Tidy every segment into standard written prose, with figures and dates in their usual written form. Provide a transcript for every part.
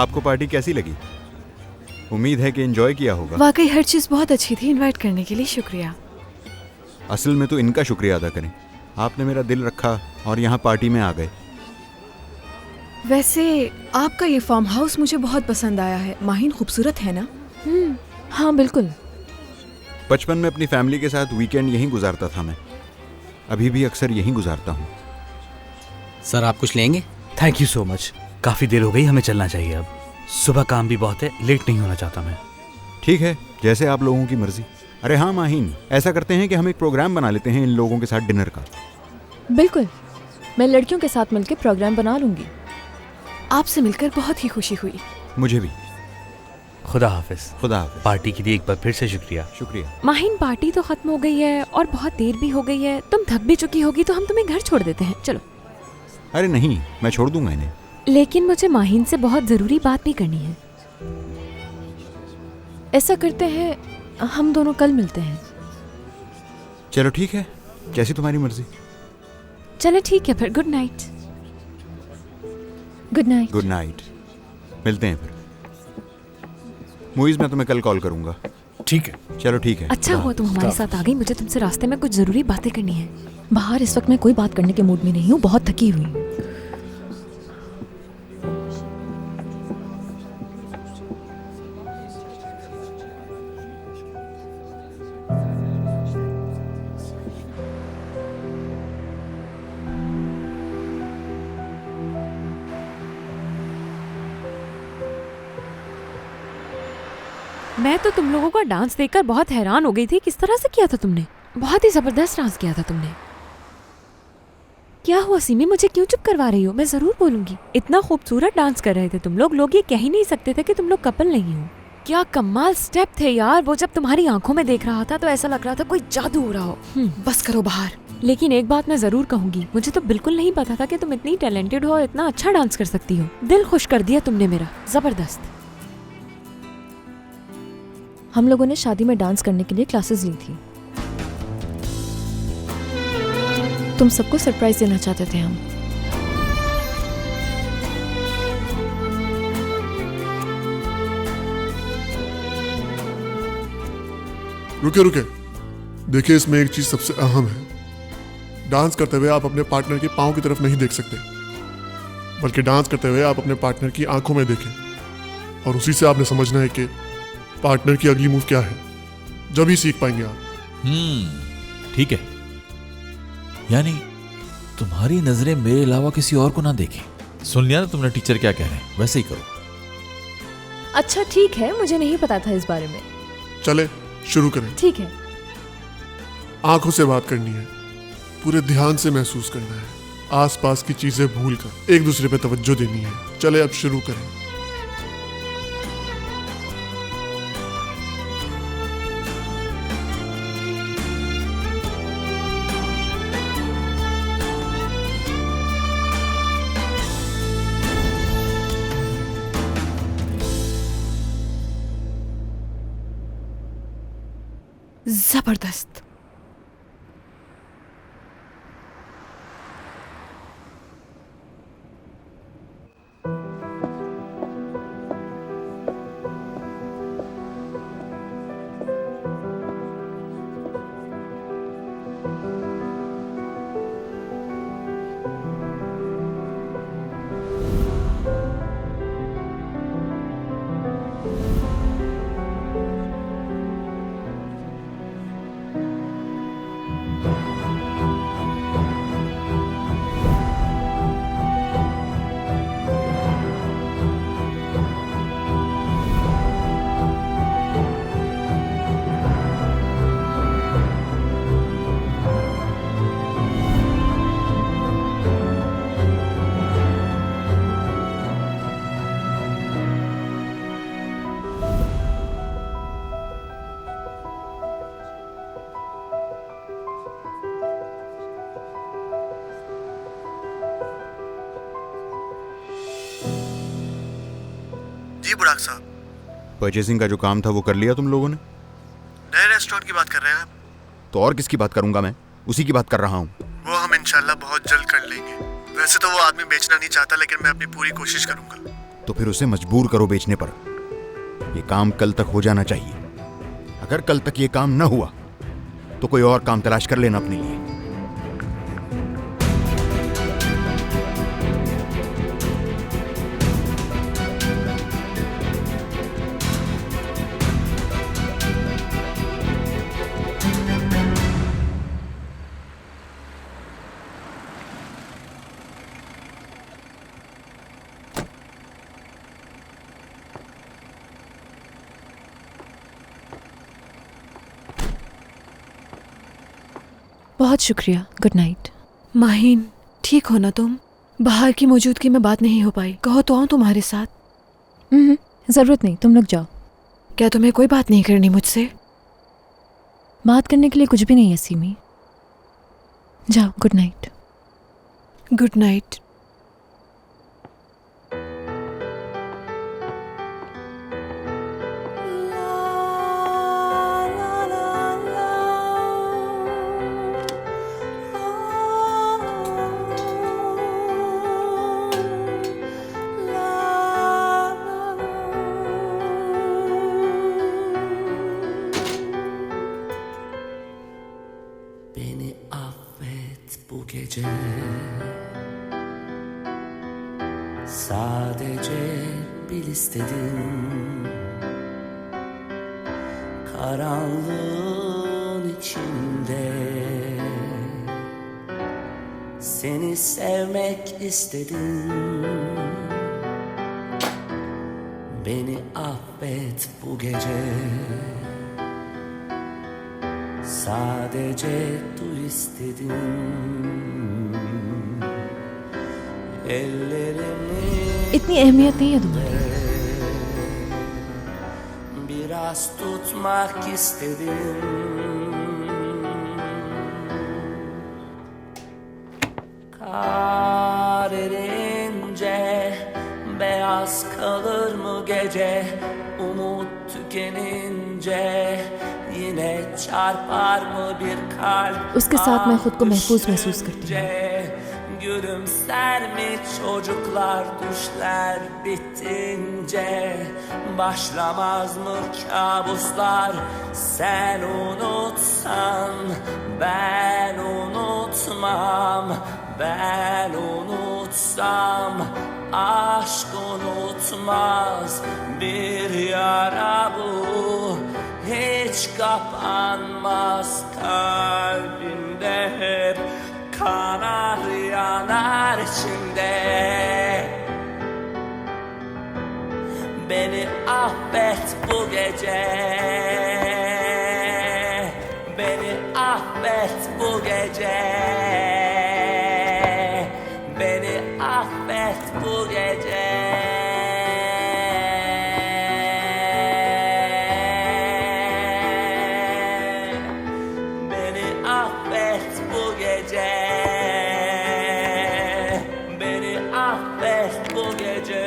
आपको पार्टी कैसी लगी? उम्मीद है कि एंजॉय किया होगा। वाकई हर चीज़ बहुत अच्छी थी। इनवाइट करने के लिए शुक्रिया। असल में तो इनका शुक्रिया अदा करें, आपने मेरा दिल रखा और यहाँ पार्टी में आ गए। वैसे आपका ये फार्म हाउस मुझे बहुत पसंद आया है। माहिन खूबसूरत है ना? हाँ बिल्कुल। बचपन में अपनी फैमिली के साथ वीकेंड यहीं गुजारता था मैं। अभी भी अक्सर यहीं गुजारता हूँ। सर आप कुछ लेंगे? Thank you so much. काफ़ी देर हो गई, हमें चलना चाहिए अब। सुबह काम भी बहुत है, लेट नहीं होना चाहता मैं। ठीक है, जैसे आप लोगों की मर्जी। अरे हाँ माहिन, ऐसा करते हैं कि हम एक प्रोग्राम बना लेते हैं इन लोगों के साथ डिनर का। बिल्कुल, मैं लड़कियों के साथ मिलकर प्रोग्राम बना लूंगी। आपसे मिलकर बहुत ही खुशी हुई। मुझे भी। खुदा हाफिज। खुदा हाफिज। पार्टी के लिए एक बार फिर से शुक्रिया। शुक्रिया। माहिन पार्टी तो खत्म हो गई है और बहुत देर भी हो गई है। तुम थक भी चुकी होगी तो हम तुम्हें घर छोड़ देते हैं। चलो। अरे नहीं, मैं छोड़ दूंगा इन्हें। लेकिन मुझे माहिन से बहुत जरूरी बात भी करनी है। ऐसा करते हैं, हम दोनों कल मिलते हैं। चलो ठीक है, जैसी तुम्हारी मर्जी। चलो ठीक है फिर। Good night. Good night. Good night. मिलते हैं फिर। मुइज़, मैं तुम्हें कल कॉल करूंगा। ठीक है। चलो ठीक है। अच्छा हुआ तुम हमारे साथ आ गई। मुझे तुमसे रास्ते में कुछ जरूरी बातें करनी है। बाहर इस वक्त मैं कोई बात करने के मूड में नहीं हूँ, बहुत थकी हुई। मैं तो तुम लोगों का डांस देखकर बहुत हैरान हो गई थी। किस तरह से किया था तुमने? बहुत ही जबरदस्त डांस किया था तुमने। क्या हुआ सीमी, मुझे क्यों चुप करवा रही हो? मैं जरूर बोलूंगी। इतना खूबसूरत डांस कर रहे थे तुम लोग ये कह ही नहीं सकते थे कि तुम लोग कपल नहीं हो। क्या कमाल स्टेप थे यार। वो जब तुम्हारी आंखों में देख रहा था तो ऐसा लग रहा था कोई जादू हो रहा हो। बस करो बाहर। लेकिन एक बात मैं जरूर कहूंगी, मुझे तो बिल्कुल नहीं पता था कि तुम इतनी टैलेंटेड हो और इतना अच्छा डांस कर सकती हो। दिल खुश कर दिया तुमने मेरा, जबरदस्त। हम लोगों ने शादी में डांस करने के लिए क्लासेस ली थी। तुम सबको सरप्राइज देना चाहते थे हम। रुके रुके, देखिए इसमें एक चीज सबसे अहम है। डांस करते हुए आप अपने पार्टनर के पाँव की तरफ नहीं देख सकते, बल्कि डांस करते हुए आप अपने पार्टनर की आंखों में देखें और उसी से आपने समझना है कि पार्टनर की अगली मूव क्या है। जब ही सीख पाएंगे आप। ठीक है, यानी तुम्हारी नजरें मेरे अलावा किसी और को ना देखें। सुन लिया ना तुमने टीचर क्या कह रहे हैं, वैसे ही करो। अच्छा ठीक है, मुझे नहीं पता था इस बारे में। चले शुरू करें। ठीक है। आंखों से बात करनी है, पूरे ध्यान से महसूस करना है, आसपास की चीजें भूलकर एक दूसरे पे तवज्जो देनी है। चले अब शुरू करें। जबरदस्त। जी बुराक साहब, परचेसिंग का जो काम था वो कर लिया तुम लोगों ने? नए रेस्टोरेंट की बात कर रहे हैं आप? तो और किसकी बात करूंगा मैं? उसी की बात कर रहा हूँ। वो हम इंशाल्लाह बहुत जल्द कर लेंगे। वैसे तो वो आदमी बेचना नहीं चाहता, लेकिन मैं अपनी पूरी कोशिश करूंगा। तो फिर उसे मजबूर करो बेचने पर। ये काम कल तक हो जाना चाहिए। अगर कल तक ये काम न हुआ तो कोई और काम तलाश कर लेना अपने लिए। बहुत शुक्रिया। Good night. माहिन, ठीक हो ना तुम? बाहर की मौजूदगी में बात नहीं हो पाई। कहो तो आऊं तुम्हारे साथ? जरूरत नहीं, तुम लोग जाओ। क्या तुम्हें कोई बात नहीं करनी मुझसे? बात करने के लिए कुछ भी नहीं है सीमी। जाओ, good night. Good night. Beni affet bu gece, sadece bil istedim. Karanlığın içinde seni sevmek istedim. Beni affet bu gece, sadece duy istedim. Ellerimi इतनी अहमियत नहीं है तुम्हारी। biraz tutmak istedim. Kar erince beyaz kalır mı gece? Umut tükenince yine çarpar mı bir kalp? उसके साथ मैं खुद को महफूज महसूस करती हूँ। Gülümser mi çocuklar düşler bitince? Başlamaz mı kabuslar? Sen unutsan ben unutmam. Ben unutsam aşk unutmaz. Bir yara bu hiç kapanmaz. Kalbimde hep kanar yanar içimde. Beni affet bu gece, beni affet bu gece, beni affet bu gece. Beni affet bu gece, beni affet bu gece,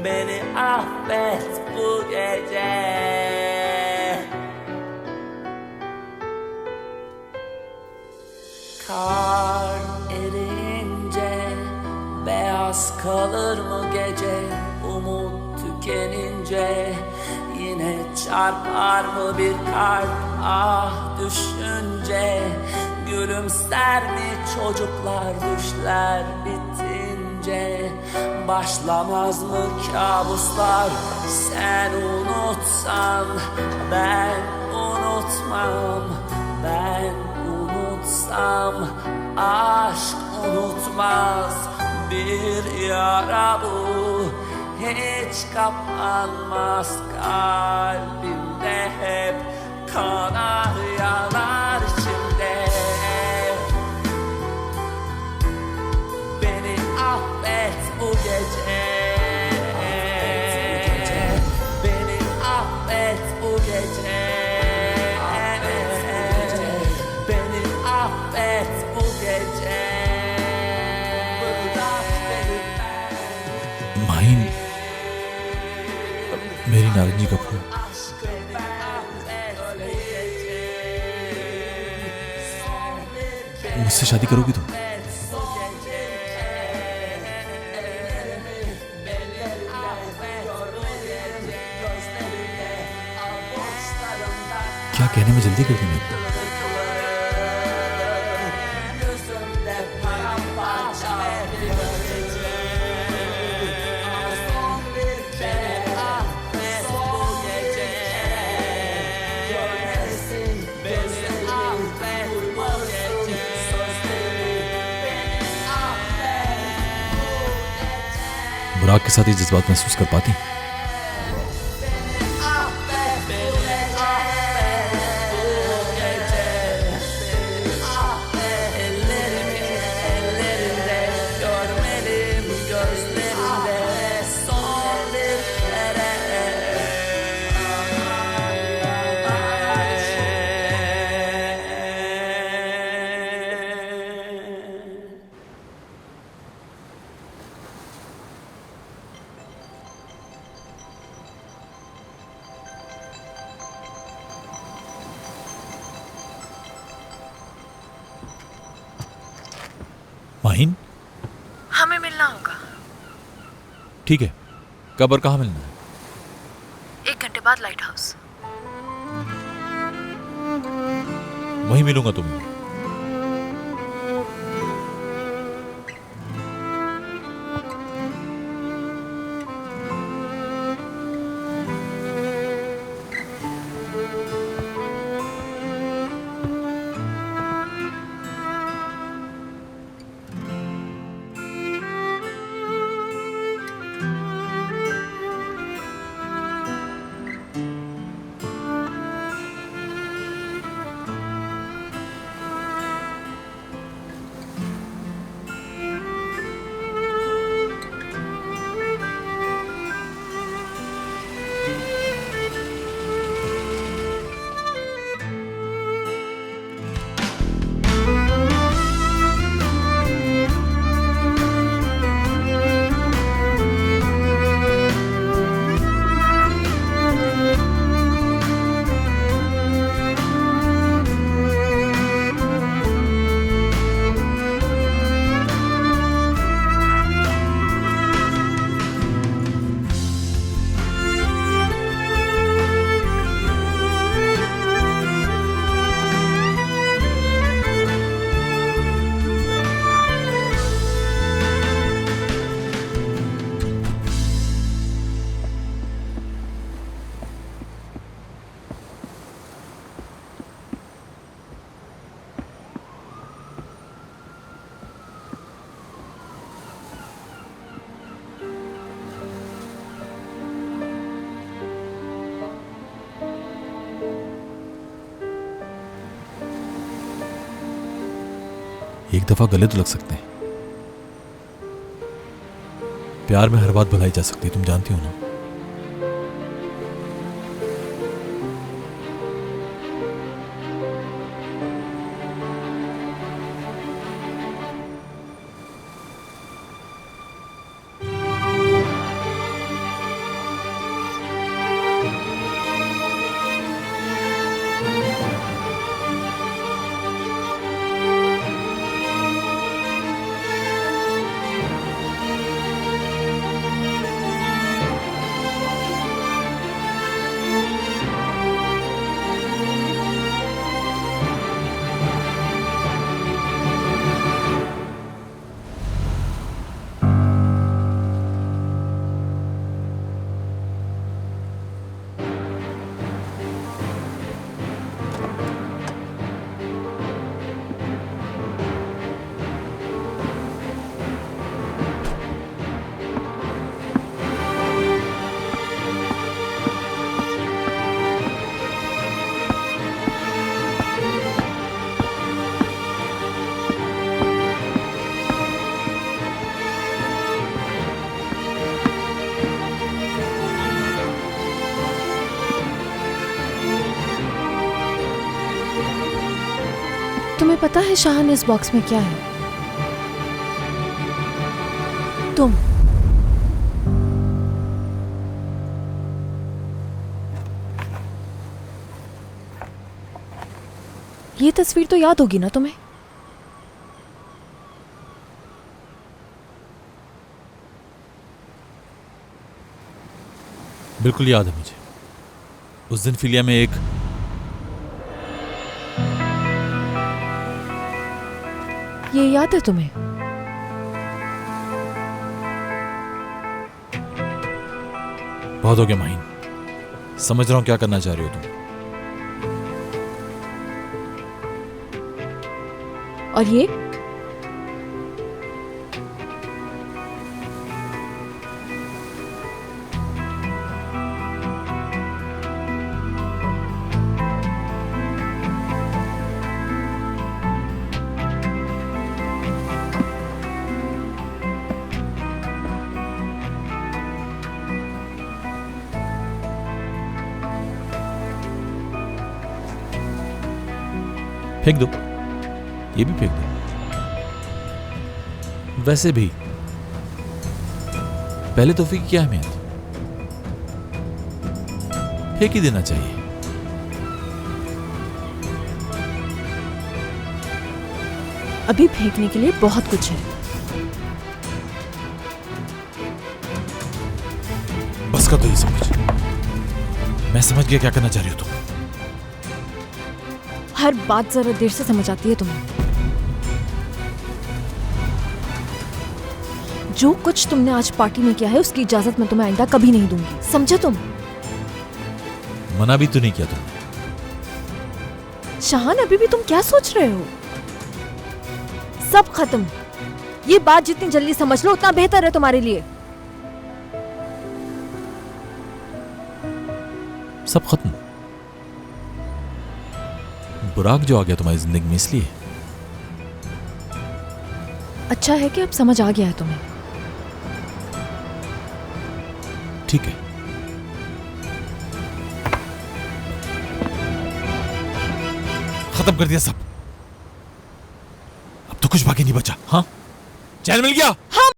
beni affet bu gece. Kar erince beyaz kalır mı gece? Umut tükenince yine çarpar mı bir kalp? Ah düşünce gülümser mi çocuklar düşler bitince? Başlamaz mı kabuslar? Sen unutsan ben unutmam. Ben unutsam aşk unutmaz. Bir yara bu hiç kapanmaz. Kalbimde hep kanar yanar içimde. Beni affet bu gece, beni affet bu gece, beni affet bu gece. Mahin, मेरी नारंगी का फूल, मुझसे शादी करोगी तुम? क्या कहने में जल्दी कर दी मेरी। बुराक के साथ ये जज्बात महसूस कर पाती? माहिन, हमें मिलना होगा। ठीक है, कब और कहाँ मिलना है? 1 घंटे बाद लाइट हाउस। वहीं मिलूंगा तुम्हें। एक दफा गले तो लग सकते हैं। प्यार में हर बात भुलाई जा सकती है, तुम जानती हो ना। तुम्हें पता है शाहान, इस बॉक्स में क्या है? तुम। ये तस्वीर तो याद होगी ना तुम्हें? बिल्कुल याद है मुझे। उस दिन फिलिया में एक ये याद है तुम्हें? बहुत हो गया माहिन, समझ रहा हूं क्या करना चाह रही हो तुम। और ये फेंक दो, ये भी फेंक दो। वैसे भी पहले तोहफे की क्या अहमियत, फेंक ही देना चाहिए। अभी फेंकने के लिए बहुत कुछ है। बस कर दो ये सब कुछ, मैं समझ गया क्या करना चाह रही हो तुम। हर बात जरा देर से समझ आती है तुम्हें। जो कुछ तुमने आज पार्टी में किया है उसकी इजाजत मैं तुम्हें आइंदा कभी नहीं दूंगी, समझे तुम? मना भी तो नहीं किया तुमने। शाहान अभी भी तुम क्या सोच रहे हो? सब खत्म। ये बात जितनी जल्दी समझ लो उतना बेहतर है तुम्हारे लिए। सब खत्म। बुराक जो आ गया तुम्हारी जिंदगी में इसलिए। अच्छा है कि अब समझ आ गया है तुम्हें। ठीक है, खत्म कर दिया सब। अब तो कुछ बाकी नहीं बचा। हाँ, चैन मिल गया। हाँ।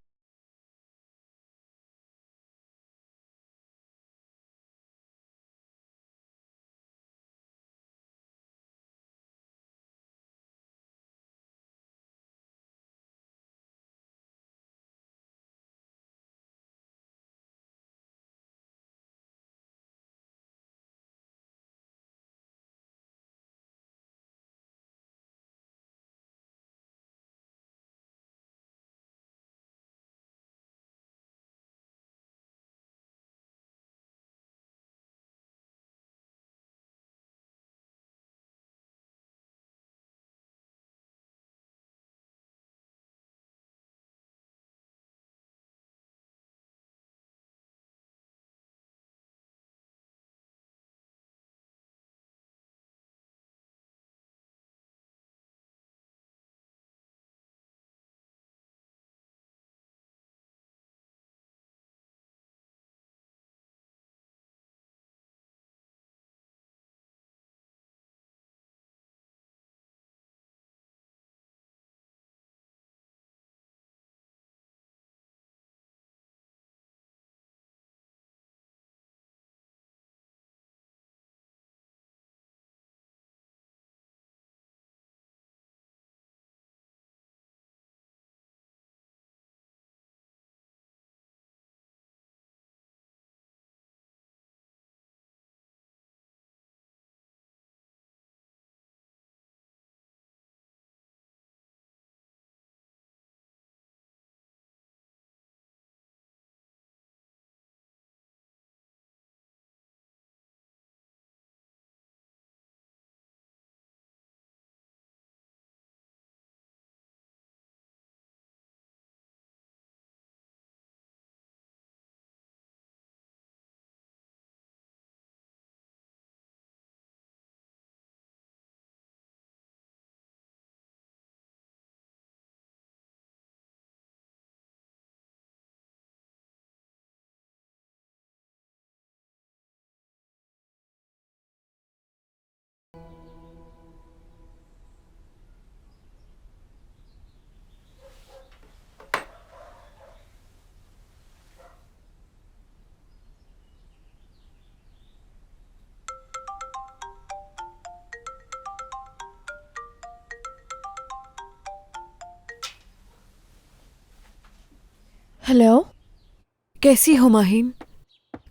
हेलो, कैसी हो माहिन?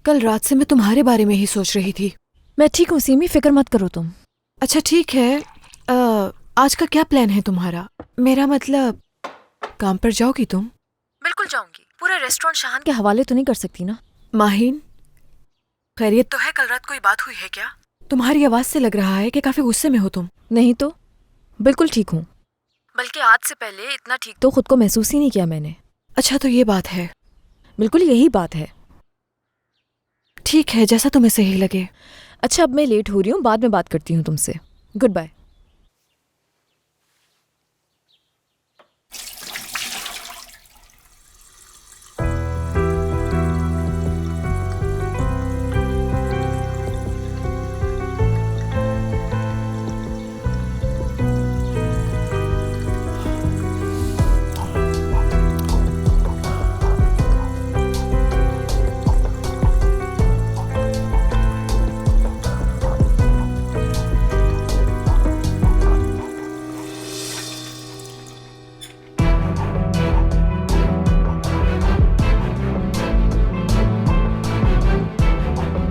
कल रात से मैं तुम्हारे बारे में ही सोच रही थी। मैं ठीक हूँ सीमी, फिक्र मत करो तुम। अच्छा ठीक है, आज का क्या प्लान है तुम्हारा? मेरा मतलब काम पर जाओगी तुम? बिल्कुल जाऊंगी। पूरा रेस्टोरेंट शाहान के हवाले तो नहीं कर सकती ना। माहिन, खैरियत तो है? कल रात कोई बात हुई है क्या? तुम्हारी आवाज से लग रहा है कि काफी गुस्से में हो तुम। नहीं तो बिल्कुल ठीक हूँ। बल्कि आज से पहले इतना ठीक तो खुद को महसूस ही नहीं किया मैंने। अच्छा, तो ये बात है। बिल्कुल यही बात है। ठीक है, जैसा तुम्हें सही लगे। अच्छा, अब मैं लेट हो रही हूँ, बाद में बात करती हूँ तुमसे। Good bye.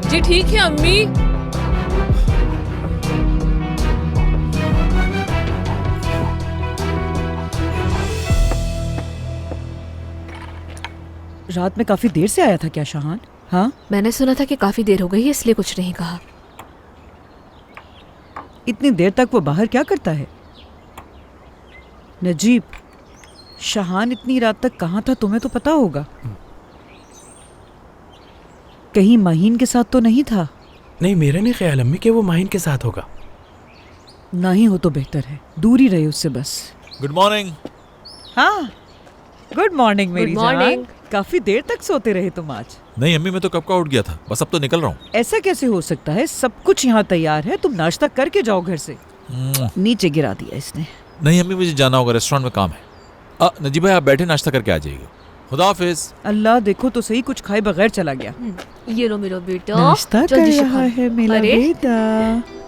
जी ठीक है अम्मी। रात में काफी देर से आया था क्या शाहान? हाँ, मैंने सुना था कि काफी देर हो गई है, इसलिए कुछ नहीं कहा। इतनी देर तक वो बाहर क्या करता है? नजीब, शाहान इतनी रात तक कहाँ था तुम्हें तो पता होगा। कहीं माहीन के साथ तो नहीं था? नहीं, मेरा नहीं ख्याल अम्मी कि वो माहीन के साथ होगा। नहीं हो तो बेहतर है, दूर ही रहे उससे बस। Good morning. हाँ, गुड मॉर्निंग मेरी Good morning. जान। काफी देर तक सोते रहे तुम आज। नहीं अम्मी, मैं तो कब का उठ गया था, बस अब तो निकल रहा हूँ। ऐसा कैसे हो सकता है? सब कुछ यहाँ तैयार है, तुम नाश्ता करके जाओ घर से। नीचे गिरा दिया इसने। नहीं अम्मी, मुझे जाना होगा, रेस्टोरेंट में काम है। नजीब भाई आप बैठे नाश्ता करके आ जाइएगा। खुदा हाफिज। अल्लाह, देखो तो सही, कुछ खाए बगैर चला गया। ये लो मेरा बेटा, नाश्ता कर जल्दी से रहा खाओ। है मेरा अरे, बेटा।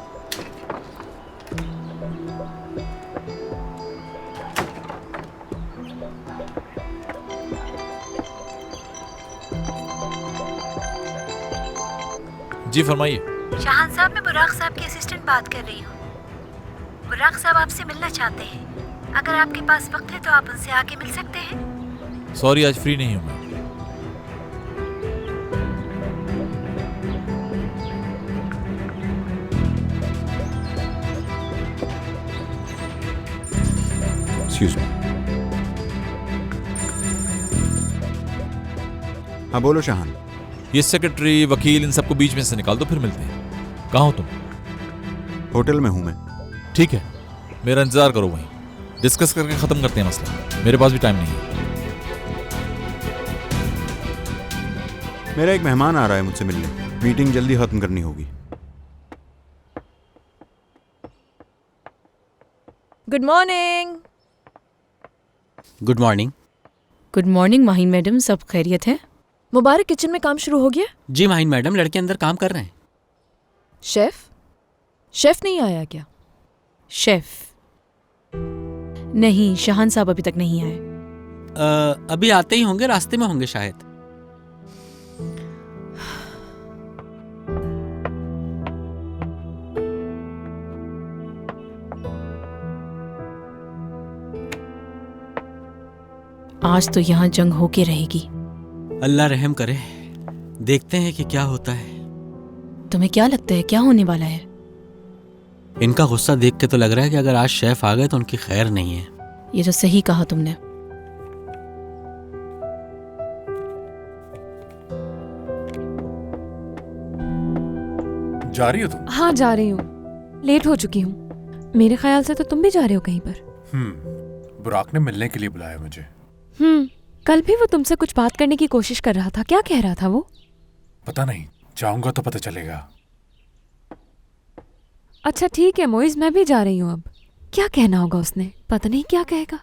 जी फरमाइए। शाहान साहब, मैं बुराक साहब की असिस्टेंट बात कर रही हूँ। बुराक साहब आपसे मिलना चाहते हैं। अगर आपके पास वक्त है तो आप उनसे आके मिल सकते हैं। सॉरी, आज फ्री नहीं हूँ मैं। Excuse me. हाँ बोलो शाहान। ये सेक्रेटरी, वकील, इन सबको बीच में से निकाल दो, फिर मिलते हैं। कहाँ हो तुम? होटल में हूं मैं। ठीक है, मेरा इंतजार करो, वहीं डिस्कस करके खत्म करते हैं मसला। मेरे पास भी टाइम नहीं है। मेरा एक मेहमान आ रहा है मुझसे मिलने, मीटिंग जल्दी खत्म करनी होगी। Good morning. Good morning. Good morning Maheen madam, सब खैरियत है? मुबारक, किचन में काम शुरू हो गया? जी माहीन मैडम, लड़के अंदर काम कर रहे हैं। शेफ? शेफ नहीं आया क्या? शेफ नहीं, शाहान साहब अभी तक नहीं आए। अभी आते ही होंगे, रास्ते में होंगे शायद। आज तो यहाँ जंग होके रहेगी। अल्लाह रहम करे, देखते हैं कि क्या होता है। तुम्हें क्या लगता है क्या होने वाला है? इनका गुस्सा देख के तो लग रहा है कि अगर आज शेफ आ गए तो उनकी खैर नहीं है। ये तो सही कहा तुमने। जा रही हो तुम? हाँ जा रही हूँ, लेट हो चुकी हूँ। मेरे ख्याल से तो तुम भी जा रहे हो कहीं पर। बुराक ने मिलने के लिए बुलाया मुझे। कल भी वो तुमसे कुछ बात करने की कोशिश कर रहा था, क्या कह रहा था वो? पता नहीं, जाऊंगा तो पता चलेगा। अच्छा ठीक है मोइज, मैं भी जा रही हूँ। अब क्या कहना होगा उसने, पता नहीं क्या कहेगा।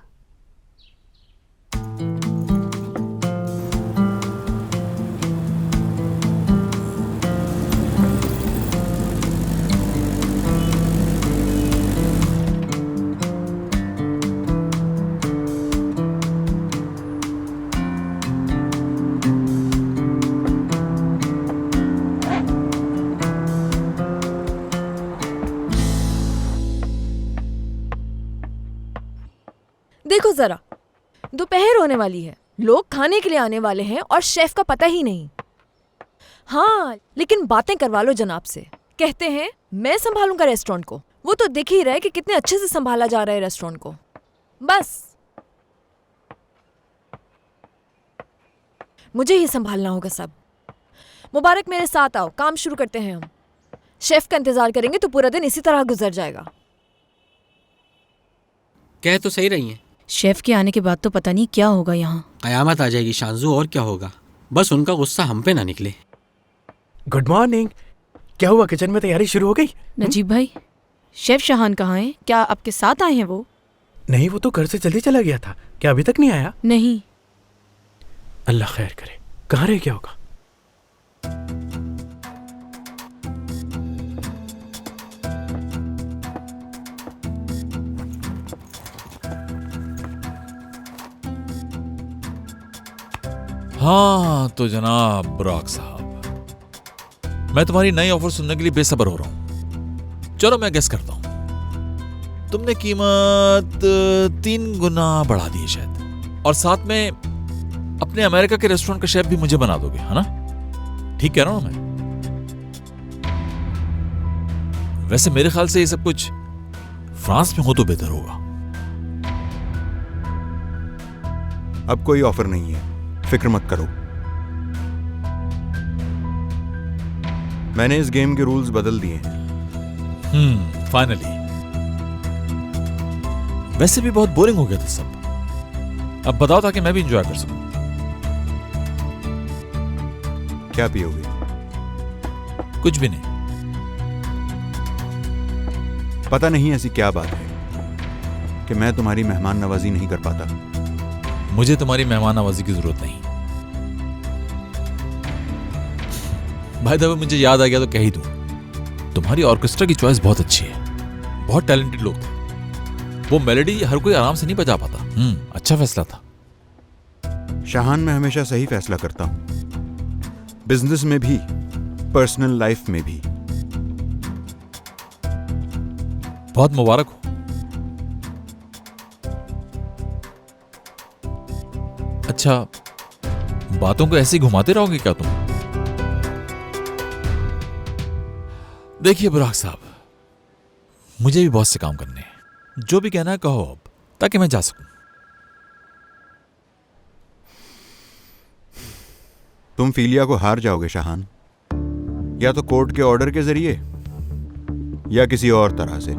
देखो जरा, दोपहर होने वाली है, लोग खाने के लिए आने वाले हैं और शेफ का पता ही नहीं। हाँ, लेकिन बातें करवा लो जनाब से। कहते हैं मैं संभालूंगा रेस्टोरेंट को। वो तो दिख ही रहा है कि कितने अच्छे से संभाला जा रहा है रेस्टोरेंट को। बस मुझे ही संभालना होगा सब। मुबारक मेरे साथ आओ, काम शुरू करते हैं हम। शेफ का इंतजार करेंगे तो पूरा दिन इसी तरह गुजर जाएगा। कह तो सही रही हैं। शेफ के आने के बाद तो पता नहीं क्या होगा यहाँ। कयामत आ जाएगी शांजू, और क्या होगा। बस उनका गुस्सा हम पे ना निकले। Good morning. क्या हुआ, किचन में तैयारी शुरू हो गई? नजीब भाई, शेफ शाहान कहाँ हैं? क्या आपके साथ आए हैं वो? नहीं, वो तो घर से जल्दी चला गया था। क्या अभी तक नहीं आया? नहीं। अल्लाह खैर करे। कहाँ रह गया होगा? हाँ तो जनाब बुराक साहब, मैं तुम्हारी नई ऑफर सुनने के लिए बेसब्र हो रहा हूं। चलो मैं गेस करता हूं। तुमने कीमत 3 गुना बढ़ा दी है शायद, और साथ में अपने अमेरिका के रेस्टोरेंट का शेफ भी मुझे बना दोगे, है ना? ठीक कह रहा हूं मैं? वैसे मेरे ख्याल से ये सब कुछ फ्रांस में हो तो बेहतर होगा। अब कोई ऑफर नहीं है, फिक्र मत करो। मैंने इस गेम के रूल्स बदल दिए हैं। फाइनली। वैसे भी बहुत बोरिंग हो गया था सब। अब बताओ ताकि मैं भी एंजॉय कर सकूं। क्या पियोगे? कुछ भी नहीं। पता नहीं ऐसी क्या बात है कि मैं तुम्हारी मेहमान नवाजी नहीं कर पाता। मुझे तुम्हारी मेहमान नवाजी की जरूरत नहीं। भाई दबे मुझे याद आ गया तो कह ही दूं, तुम्हारी ऑर्केस्ट्रा की चॉइस बहुत अच्छी है। बहुत टैलेंटेड लोग थे। वो मेलोडी हर कोई आराम से नहीं बजा पाता। अच्छा फैसला था। शाहान, मैं हमेशा सही फैसला करता हूं, बिजनेस में भी, पर्सनल लाइफ में भी। बहुत मुबारक हो। अच्छा, बातों को ऐसे ही घुमाते रहोगे क्या तुम? देखिए बुराक साहब, मुझे भी बहुत से काम करने हैं। जो भी कहना है कहो अब, ताकि मैं जा सकूं। तुम फीलिया को हार जाओगे शाहान, या तो कोर्ट के ऑर्डर के जरिए या किसी और तरह से।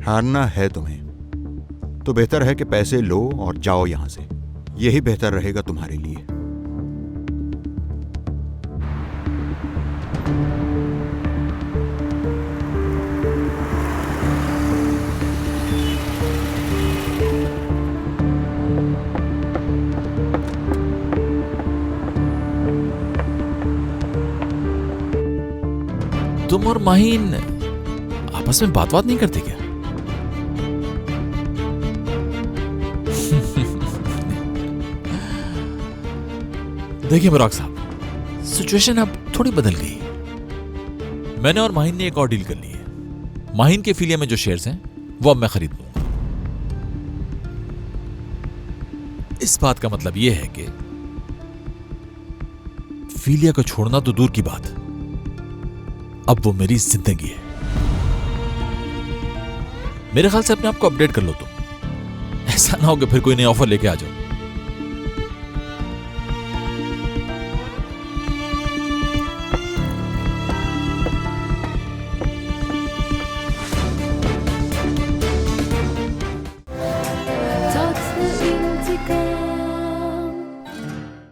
हारना है तुम्हें तो बेहतर है कि पैसे लो और जाओ यहां से। यही बेहतर रहेगा तुम्हारे लिए। तुम और माहीन आपस में बात नहीं करते क्या? देखिए बुराक साहब, सिचुएशन अब थोड़ी बदल गई है। मैंने और माहीन ने एक और डील कर ली है। माहीन के फिलिया में जो शेयर्स हैं वो अब मैं खरीद लूंगा। इस बात का मतलब यह है कि फिलिया को छोड़ना तो दूर की बात, अब वो मेरी जिंदगी है। मेरे ख्याल से अपने आप को अपडेट कर लो तुम। ऐसा ना हो कि फिर कोई नया ऑफर लेके आ जाओ।